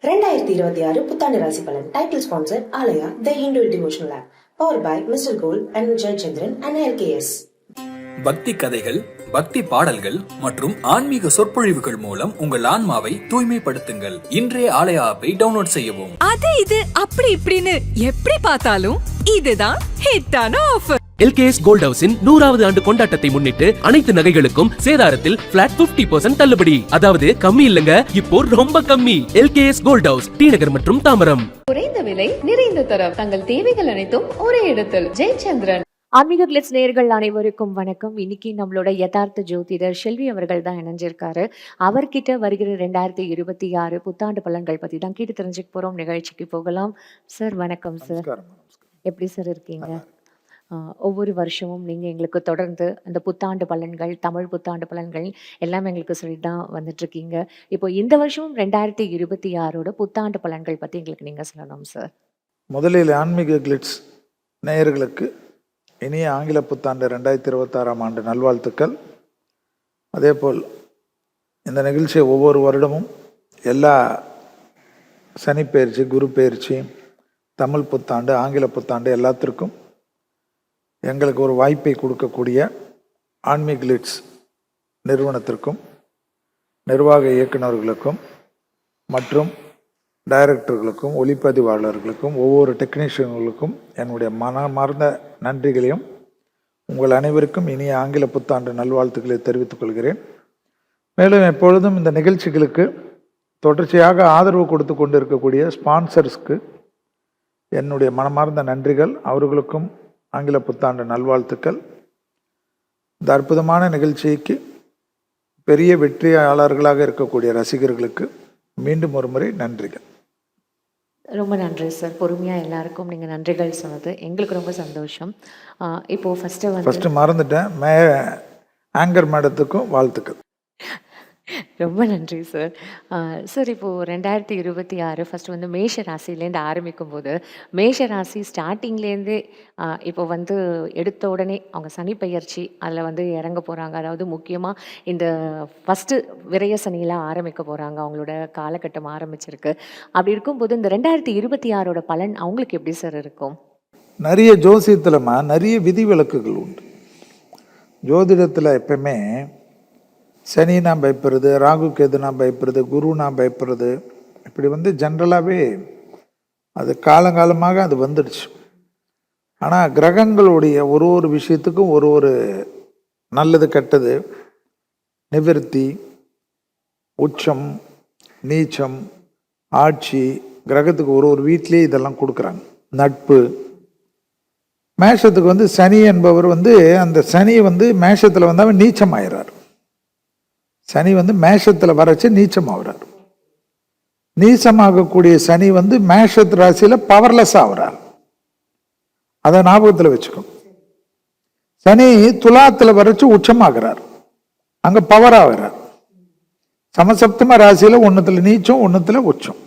2026 புத்தாண்டு ராசி பலன். Title sponsor Aalaya the Hindu devotional app. Power by mister gold and Jayachandran and LKS. பக்தி கதைகள், பக்தி பாடல்கள் மற்றும் ஆன்மீக சொற்பொழிவுகள் மூலம் உங்கள் ஆன்மாவை தூய்மைப்படுத்துங்கள். இன்றைய ஆலயா ஆப்பை டவுன்லோட் செய்யவும். அது இது அப்படி இப்படின்னு எப்படி பார்த்தாலும் இதுதான் ஹிட்டான ஆஃபர். LKS கோல்ட் ஹவுஸின் 100வது ஆண்டு கொண்டாட்டத்தை முன்னிட்டு அனைத்து நகைகளுக்கும் சேதாரத்தில் பிளாட் 50% தள்ளுபடி. அதாவது கம்மி இல்லங்க, இப்போ ரொம்ப கம்மி. LKS கோல்ட் ஹவுஸ், டி நகர் மற்றும் தாம்பரம். குறைந்த விலை, நிறைந்த தரம், தங்கள் தேவைகள் அனைத்தும் ஒரே இடத்தில். ஜெயச்சந்திரன். ஆன்மீக கிளிட்ஸ் நேயர்கள் அனைவருக்கும் வணக்கம். இன்னைக்கு நம்மளோட யதார்த்த ஜோதிடர் செல்வி அவர்கள் தான் இணைஞ்சிருக்காரு. அவர்கிட்ட வருகிற 2026 புத்தாண்டு பலன்கள் பத்தி தான் கேட்டு தெரிஞ்சுக்க போறோம். நிகழ்ச்சிக்கு போகலாம். சார் வணக்கம் சார். எப்படி சார் இருக்கீங்க? ஒவ்வொரு வருஷமும் நீங்கள் எங்களுக்கு தொடர்ந்து அந்த புத்தாண்டு பலன்கள், தமிழ் புத்தாண்டு பலன்கள் எல்லாமே எங்களுக்கு சொல்லி தான் வந்துட்டுருக்கீங்க. இப்போ இந்த வருஷமும் 2026 புத்தாண்டு பலன்கள் பற்றி எங்களுக்கு நீங்கள் சொல்லணும் சார். முதலில் ஆன்மீக கிளிட்ஸ் நேயர்களுக்கு இனிய ஆங்கில புத்தாண்டு 2026 ஆண்டு நல்வாழ்த்துக்கள். அதேபோல் இந்த நிகழ்ச்சியை ஒவ்வொரு வருடமும் எல்லா சனிப்பெயர்ச்சி, குரு பெயர்ச்சி, தமிழ் புத்தாண்டு, ஆங்கில புத்தாண்டு எல்லாத்திற்கும் எங்களுக்கு ஒரு வாய்ப்பை கொடுக்கக்கூடிய ஆன்மீக கிளிட்ஸ் நிறுவனத்திற்கும், நிர்வாக இயக்குநர்களுக்கும் மற்றும் டைரக்டர்களுக்கும், ஒளிப்பதிவாளர்களுக்கும், ஒவ்வொரு டெக்னீஷியன்களுக்கும் என்னுடைய மனமார்ந்த நன்றிகளையும் உங்கள் அனைவருக்கும் இனிய ஆங்கில புத்தாண்டு நல்வாழ்த்துக்களை தெரிவித்துக் கொள்கிறேன். மேலும் எப்பொழுதும் இந்த நிகழ்ச்சிகளுக்கு தொடர்ச்சியாக ஆதரவு கொடுத்து கொண்டு இருக்கக்கூடிய ஸ்பான்சர்ஸ்க்கு என்னுடைய மனமார்ந்த நன்றிகள். அவர்களுக்கும் ஆங்கில புத்தாண்டு நல்வாழ்த்துக்கள். இந்த அற்புதமான நிகழ்ச்சிக்கு பெரிய வெற்றியாளர்களாக இருக்கக்கூடிய ரசிகர்களுக்கு மீண்டும் ஒரு முறை நன்றிகள். ரொம்ப நன்றி சார். பொறுமையாக எல்லாருக்கும் நீங்கள் நன்றிகள் சொன்னது எங்களுக்கு ரொம்ப சந்தோஷம். இப்போது ஃபஸ்ட்டு மறந்துட்டேன், ஆங்கர் மேடத்துக்கும் வாழ்த்துக்கள். ரொம்ப நன்றி சார். சார் இப்போது 2026 ஃபஸ்ட்டு வந்து மேஷ ராசிலேருந்து ஆரம்பிக்கும் போது, மேஷ ராசி ஸ்டார்டிங்லேருந்து இப்போ வந்து எடுத்த உடனே அவங்க சனி பெயர்ச்சி அதில் வந்து இறங்க போகிறாங்க. அதாவது முக்கியமாக இந்த ஃபஸ்ட்டு விரய சனியில் ஆரம்பிக்க போகிறாங்க. அவங்களோட காலகட்டம் ஆரம்பிச்சிருக்கு. அப்படி இருக்கும்போது இந்த 2026 பலன் அவங்களுக்கு எப்படி சார் இருக்கும்? நிறைய ஜோசியத்தில்மா நிறைய விதிவிலக்குகள் உண்டு. ஜோதிடத்தில் எப்பவுமே சனினா பயப்படுறது, ராகு கேதுனா பயப்படுறது, குருனா பயப்படுறது, இப்படி வந்து ஜென்ரலாகவே அது காலங்காலமாக அது வந்துடுச்சு. ஆனால் கிரகங்களுடைய ஒரு ஒரு விஷயத்துக்கும் ஒரு ஒரு நல்லது கெட்டது, நிவர்த்தி, உச்சம், நீச்சம், ஆட்சி, கிரகத்துக்கு ஒரு ஒரு வீட்லேயே இதெல்லாம் கொடுக்குறாங்க. நட்பு. மேஷத்துக்கு வந்து சனி என்பவர் வந்து அந்த சனி வந்து மேஷத்தில் வந்து அவன் நீச்சம் ஆயிடுறார். சனி வந்து மேஷத்தில் வரைச்சி நீச்சம் ஆகிறார். நீச்சமாகக்கூடிய சனி வந்து மேஷத்து ராசியில் பவர்லெஸ் ஆகிறார். அதை ஞாபகத்தில் வச்சுக்கணும். சனி துலாத்தில் வரைச்சி உச்சமாகிறார், அங்கே பவர் ஆகிறார். சமசப்தம ராசியில் ஒன்றுத்தில் நீச்சம், ஒன்றுத்தில் உச்சம்.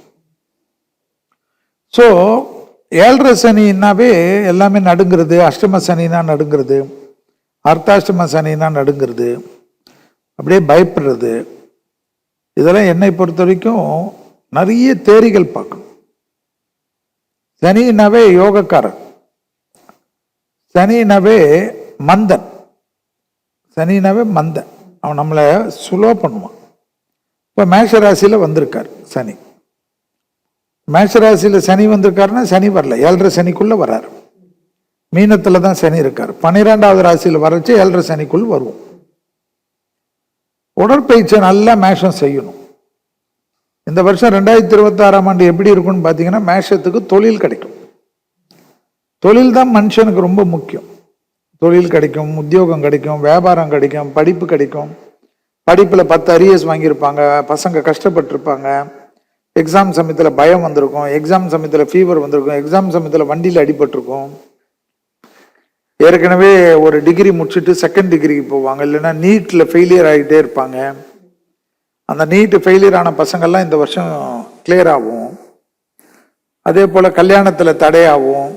ஸோ 7.5 சனின்னாவே எல்லாமே நடுங்கிறது, அஷ்டம சனினா நடுங்கிறது, அர்த்தாஷ்டம சனினா நடுங்கிறது, அப்படியே பயப்படுறது. இதெல்லாம் என்னை பொறுத்த வரைக்கும் நிறைய தேரிகள் பார்க்கணும். சனினாவே யோகக்காரன், சனினாவே மந்தன், சனினாவே மந்தன், அவன் நம்மளை சுலோ பண்ணுவான். இப்போ மேஷராசியில் வந்திருக்கார் சனி. மேஷராசியில் சனி வந்திருக்காருன்னா சனி வரல, 7.5 சனிக்குள்ளே வர்றார். மீனத்தில் தான் சனி இருக்கார். 12வது ராசியில் வரைச்சி 7.5 சனிக்குள் வருவோம். உடற்பயிற்சியை நல்லா மேஷம் செய்யணும். இந்த வருஷம் 2026 ஆண்டு எப்படி இருக்குன்னு பார்த்தீங்கன்னா, மேஷத்துக்கு தொழில் கிடைக்கும். தொழில் தான் மனுஷனுக்கு ரொம்ப முக்கியம். தொழில் கிடைக்கும், உத்தியோகம் கிடைக்கும், வியாபாரம் கிடைக்கும், படிப்பு கிடைக்கும். படிப்பில் 10 அரியர்ஸ் வாங்கியிருப்பாங்க, பசங்க கஷ்டப்பட்டிருப்பாங்க. எக்ஸாம் சமயத்தில் பயம் வந்திருக்கும், எக்ஸாம் சமயத்தில் ஃபீவர் வந்திருக்கும், எக்ஸாம் சமயத்தில் வண்டியில் அடிபட்டிருக்கும். ஏற்கனவே ஒரு டிகிரி முடிச்சுட்டு செகண்ட் டிகிரிக்கு போவாங்க, இல்லைன்னா நீட்டில் ஃபெயிலியர் ஆகிட்டே இருப்பாங்க. அந்த நீட்டு ஃபெயிலியர் ஆன பசங்கள்லாம் இந்த வருஷம் கிளியர் ஆகும். அதே போல் கல்யாணத்தில் தடையாகும்,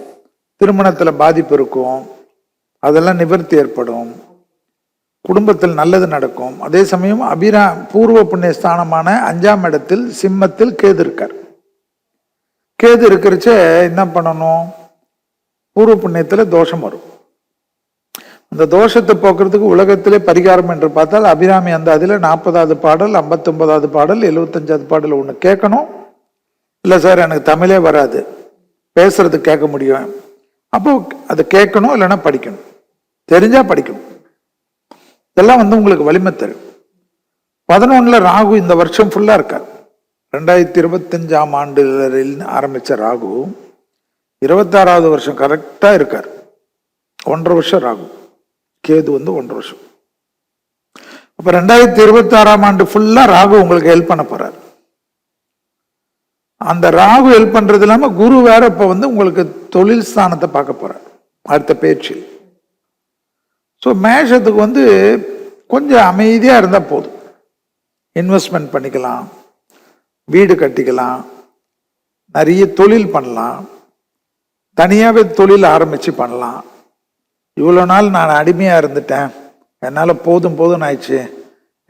திருமணத்தில் பாதிப்பு இருக்கும், அதெல்லாம் நிவர்த்தி ஏற்படும். குடும்பத்தில் நல்லது நடக்கும். அதே சமயம் பூர்வ புண்ணிய ஸ்தானமான 5ஆம் இடத்தில் சிம்மத்தில் கேது இருக்கார். கேது இருக்கிறச்ச என்ன பண்ணணும், பூர்வ புண்ணியத்துல தோஷம் வரும். அந்த தோஷத்தை போக்குறதுக்கு உலகத்திலே பரிகாரம் என்று பார்த்தால் அபிராமி அந்த அதில் 40வது பாடல், 59வது பாடல், 75வது பாடல் ஒன்று கேட்கணும். இல்லை சார் எனக்கு தமிழே வராது, பேசுறது கேட்க முடியும், அப்போ அதை கேட்கணும், இல்லைன்னா படிக்கணும், தெரிஞ்சா படிக்கணும். இதெல்லாம் உங்களுக்கு வலிமை தரும். 11ல் ராகு இந்த வருஷம் ஃபுல்லா இருக்கார். 2025ஆம் ஆண்டில் ஆரம்பிச்ச ராகு 26வது வருஷம் கரெக்டா இருக்கார். 1.5 வருஷம் ராகு. கேது 1.5 வருஷம். அப்ப 2026ஆம் ஆண்டு ஃபுல்லா ராகு உங்களுக்கு ஹெல்ப் பண்ண போறார். அந்த ராகு ஹெல்ப் பண்றது இல்லாம குரு வேற இப்ப உங்களுக்கு தொழில் ஸ்தானத்தை பார்க்க போறார் அடுத்த பேச்சில். ஸோ மேஷத்துக்கு கொஞ்சம் அமைதியா இருந்தா போதும். இன்வெஸ்ட்மெண்ட் பண்ணிக்கலாம், வீடு கட்டிக்கலாம், நிறைய தொழில் பண்ணலாம், தனியாகவே தொழில் ஆரம்பிச்சு பண்ணலாம். இவ்வளோ நாள் நான் அடிமையாக இருந்துட்டேன், என்னால் போதும் போதும்னு ஆயிடுச்சு,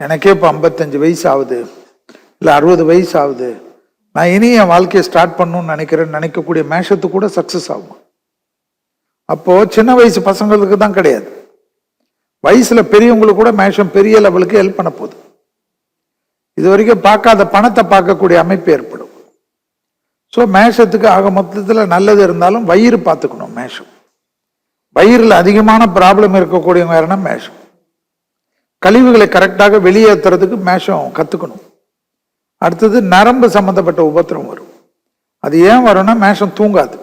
எனக்கே இப்போ 55 வயசு ஆகுது, இல்லை 60 வயசு ஆகுது, நான் இனி என் வாழ்க்கையை ஸ்டார்ட் பண்ணணும்னு நினைக்கக்கூடிய மேஷத்துக்கு கூட சக்ஸஸ் ஆகும். அப்போது சின்ன வயசு பசங்களுக்கு தான் கிடையாது, வயசில் பெரியவங்களுக்கு கூட மேஷம் பெரிய லெவலுக்கு ஹெல்ப் பண்ண போகுது. இது வரைக்கும் பார்க்காத பணத்தை பார்க்கக்கூடிய அமைப்பு ஏற்படும். ஸோ மேஷத்துக்கு ஆக மொத்தத்தில் நல்லது இருந்தாலும் வயிறு பார்த்துக்கணும். மேஷம் வயிறில் அதிகமான ப்ராப்ளம் இருக்கக்கூடியவங்க யாருன்னா மேஷம். கழிவுகளை கரெக்டாக வெளியேற்றுறதுக்கு மேஷம் கற்றுக்கணும். அடுத்தது நரம்பு சம்மந்தப்பட்ட உபத்திரம் வரும். அது ஏன் வரும்னா மேஷம் தூங்காது.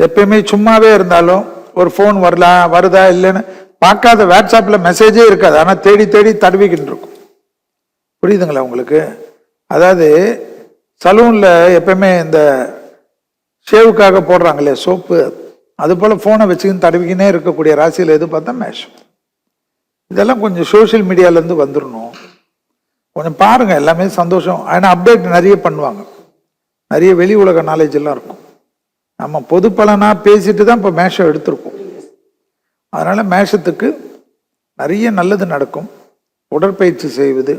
எப்பயுமே சும்மாவே இருந்தாலும் ஒரு ஃபோன் வருதா இல்லைன்னு பார்க்காத, வாட்ஸ்அப்பில் மெசேஜே இருக்காது, ஆனால் தேடி தேடி தடவிக்கிட்டு இருக்கும். புரியுதுங்களா உங்களுக்கு? அதாவது சலூனில் எப்பயுமே இந்த ஷேவுக்காக போடுறாங்களே சோப்பு, அது போல் ஃபோனை வச்சுக்கின்னு தடவிக்கினே இருக்கக்கூடிய ராசியில் எது பார்த்தா மேஷம். இதெல்லாம் கொஞ்சம் சோஷியல் மீடியாவிலேருந்து வந்துடணும். கொஞ்சம் பாருங்கள், எல்லாமே சந்தோஷம். ஆனால் அப்டேட் நிறைய பண்ணுவாங்க, நிறைய வெளி உலக நாலேஜ் எல்லாம் இருக்கும். நம்ம பொது பலனாக பேசிட்டு தான் இப்போ மேஷம் எடுத்திருக்கோம். அதனால் மேஷத்துக்கு நிறைய நல்லது நடக்கும். உடற்பயிற்சி செய்வது,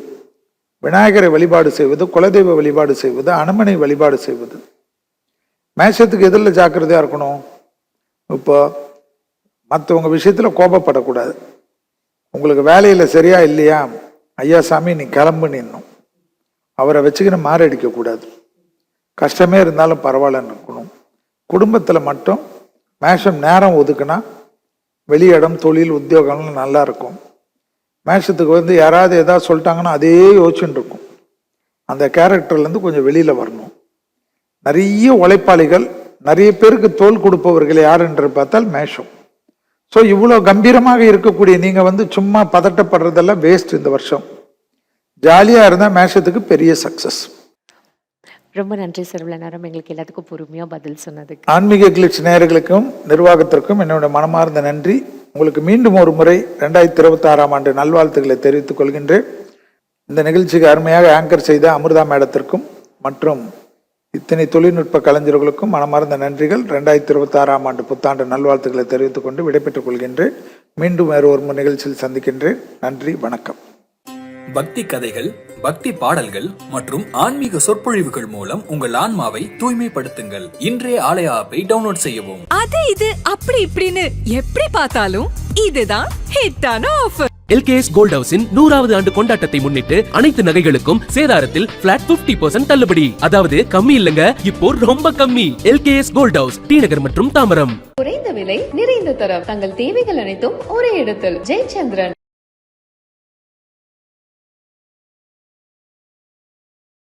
விநாயகரை வழிபாடு செய்வது, குலதெய்வ வழிபாடு செய்வது, அனுமனை வழிபாடு செய்வது. மேஷத்துக்கு எதில் ஜாக்கிரதையாக இருக்கணும்? இப்போ மற்றவங்க விஷயத்தில் கோபப்படக்கூடாது. உங்களுக்கு வேலையில் சரியா இல்லையா, ஐயா சாமி நீ கிளம்பு நின்னும், அவரை வச்சுக்கின்னு மாரடிக்கக்கூடாது. கஷ்டமே இருந்தாலும் பரவாயில்லன்னு இருக்கணும். குடும்பத்தில் மட்டும் மேஷம் நேரம் ஒதுக்குனா வெளியிடம், தொழில், உத்தியோகம்லாம் நல்லா இருக்கும். மேஷத்துக்கு யாராவது ஏதாவது சொல்லிட்டாங்கன்னா அதே யோசிச்சுட்டு இருக்கும். அந்த கேரக்டர்லேருந்து கொஞ்சம் வெளியில் வரணும். நிறைய உழைப்பாளிகள், நிறைய பேருக்கு தோல் கொடுப்பவர்கள் யார் என்று பார்த்தால் மேஷம். ஸோ இவ்வளோ கம்பீரமாக இருக்கக்கூடிய நீங்கள் சும்மா பதட்டப்படுறதெல்லாம் வேஸ்ட். இந்த வருஷம் ஜாலியாக இருந்தால் மேஷத்துக்கு பெரிய சக்ஸஸ். ரொம்ப நன்றி சார், இவ்வளோ நேரம் எங்களுக்கு எல்லாத்துக்கும் பொறுமையாக பதில் சொன்னதுக்கு. ஆன்மீக கிளிட்ஸ் நேயர்களுக்கும் நிர்வாகத்திற்கும் என்னோட மனமார்ந்த நன்றி. உங்களுக்கு மீண்டும் ஒரு முறை 2026ஆம் ஆண்டு நல்வாழ்த்துக்களை தெரிவித்துக் கொள்கின்றேன். இந்த நிகழ்ச்சிக்கு அருமையாக ஆங்கர் செய்த அமிர்தா மேடத்திற்கும் மற்றும் இத்தனை தொழில்நுட்ப கலைஞர்களுக்கும் மனமார்ந்த நன்றிகள். 2026ஆம் ஆண்டு புத்தாண்டு நல்வாழ்த்துக்களை தெரிவித்துக் கொண்டு விடைபெற்றுக் கொள்கின்றேன். மீண்டும் வேறு ஒரு நிகழ்ச்சியில் சந்திக்கின்றேன். நன்றி, வணக்கம். பக்தி கதைகள், பக்தி பாடல்கள் மற்றும் ஆன்மீக சொற்பொழிவுகள் மூலம் உங்கள் ஆன்மாவை தூய்மைப்படுத்துங்கள். இன்றைய ஆலயா ஆப்பை டவுன்லோட் செய்யவும். அது இது அப்படி இப்படின்னு எப்படி பார்த்தாலும் இதுதான் ஹிட்டான ஆஃபர். எல்கேஎஸ் கோல்ட் ஹவுஸின் 100வது ஆண்டு கொண்டாட்டத்தை முன்னிட்டு அனைத்து நகைகளுக்கும் சேதாரத்தில் பிளாட் 50% தள்ளுபடி. அதாவது கம்மி இல்லங்க, இப்போ ரொம்ப கம்மி. எல்கேஎஸ் கோல்ட் ஹவுஸ், டி நகர் மற்றும் தாம்பரம். குறைந்த விலை, நிறைந்த தரம், தங்கள் தேவைகள் அனைத்தும் ஒரே இடத்தில். ஜெயச்சந்திரன்.